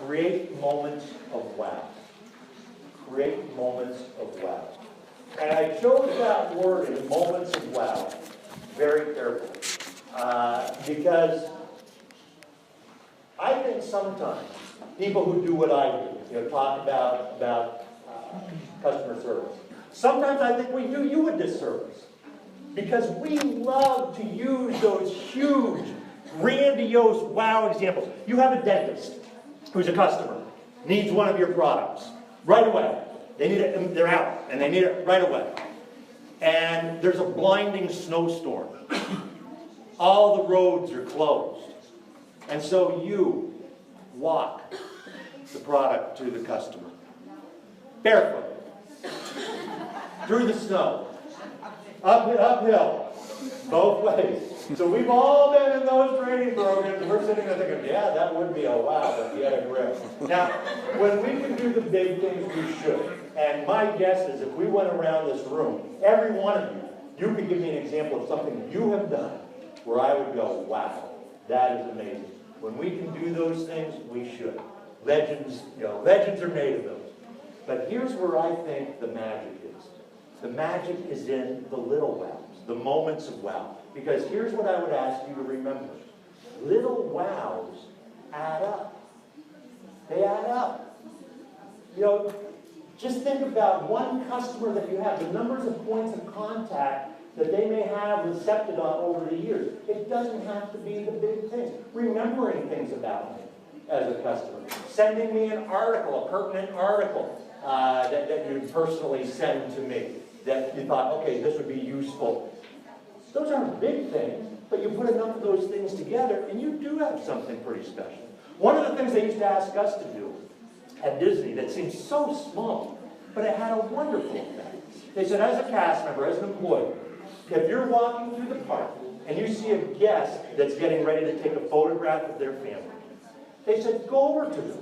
Create moments of wow. Create moments of wow. And I chose that word in moments of wow very carefully. Because I think sometimes people who do what I do, talk about customer service, sometimes I think we do you a disservice. Because we love to use those huge, grandiose wow examples. You have a dentist who's a customer, needs one of your products right away. They need it, they're out, and they need it right away. And there's a blinding snowstorm. All the roads are closed. And so you walk the product to the customer, barefoot, through the snow, uphill, both ways. So we've all been in those training programs, and we're sitting there thinking, yeah, that would be a wow, but you had a grip. Now, when we can do the big things, we should. And my guess is if we went around this room, every one of you could give me an example of something you have done where I would go, wow, that is amazing. When we can do those things, we should. Legends are made of those. But here's where I think the magic is. The magic is in the little wows, the moments of wow. Because here's what I would ask you to remember. Little wows add up. They add up. Just think about one customer that you have, the numbers of points of contact that they may have recepted on over the years. It doesn't have to be the big things. Remembering things about me as a customer. Sending me an article, a pertinent article that you'd personally send to me that you thought, okay, this would be useful. Those aren't big things, but you put enough of those things together and you do have something pretty special. One of the things they used to ask us to do at Disney that seemed so small, but it had a wonderful effect. They said, as a cast member, as an employee, if you're walking through the park and you see a guest that's getting ready to take a photograph of their family, they said, go over to them.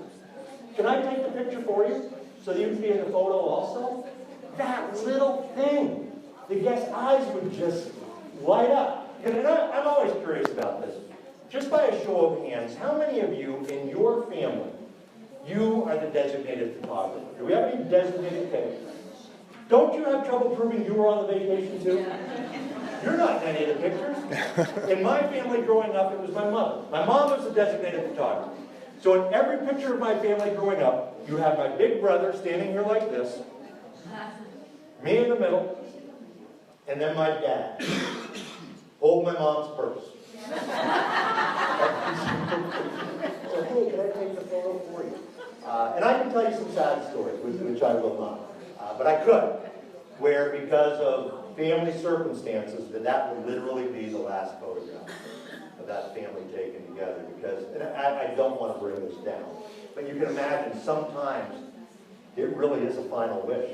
Can I take the picture for you so that you can be in the photo also? That little thing, the guest's eyes would just light up. And I'm always curious about this. Just by a show of hands, how many of you in your family, you are the designated photographer? Do we have any designated photographers? Don't you have trouble proving you were on the vacation too? You're not in any of the pictures. In my family growing up, it was my mother. My mom was the designated photographer. So in every picture of my family growing up, you have my big brother standing here like this, me in the middle, and then my dad holding my mom's purse. So, hey, can I take the photo for you? And I can tell you some sad stories, which I will not. But I could, where because of family circumstances, that would literally be the last photograph of that family taken together. Because, and I don't want to bring this down, but you can imagine sometimes it really is a final wish,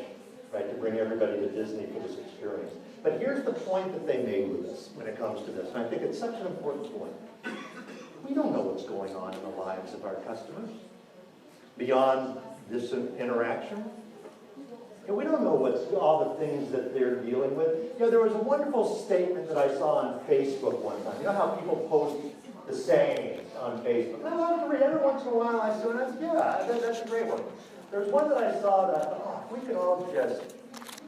right, to bring everybody to Disney for this experience. But here's the point that they made with this when it comes to this, and I think it's such an important point. We don't know what's going on in the lives of our customers beyond this interaction. And we don't know what's all the things that they're dealing with. There was a wonderful statement that I saw on Facebook one time. You know how people post the sayings on Facebook? I love to read every once in a while. I saw it. Yeah, that's a great one. There's one that I saw that I thought, we can all just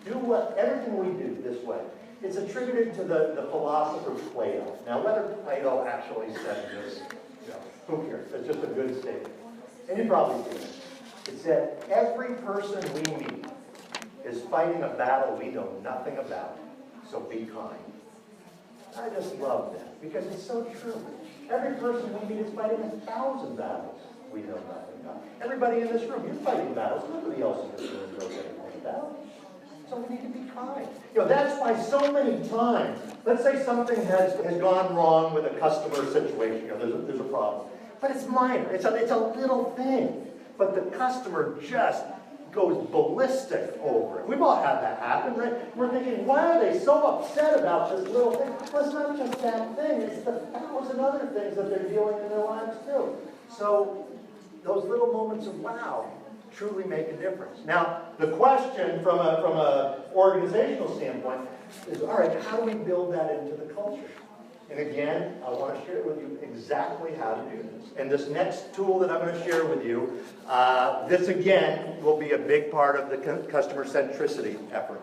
do everything we do this way. It's attributed to the philosopher Plato. Now, whether Plato actually said this, who cares? It's just a good statement. And you probably do it. It said, every person we meet is fighting a battle we know nothing about, so be kind. I just love that, because it's so true. Every person we meet is fighting 1,000 battles we know nothing about. Everybody in this room, you're fighting battles. Nobody else in this room knows anything about. So we need to be kind. That's why so many times, let's say something has gone wrong with a customer situation. There's a problem. But it's minor. It's a little thing. But the customer just goes ballistic over it. We've all had that happen, right? We're thinking, why are they so upset about this little thing? Well, it's not just that thing. It's the 1,000 other things that they're dealing in their lives too. So those little moments of wow truly make a difference. Now, the question from a organizational standpoint is, all right, how do we build that into the culture? And again, I want to share with you exactly how to do this. And this next tool that I'm going to share with you, this again will be a big part of the customer centricity effort.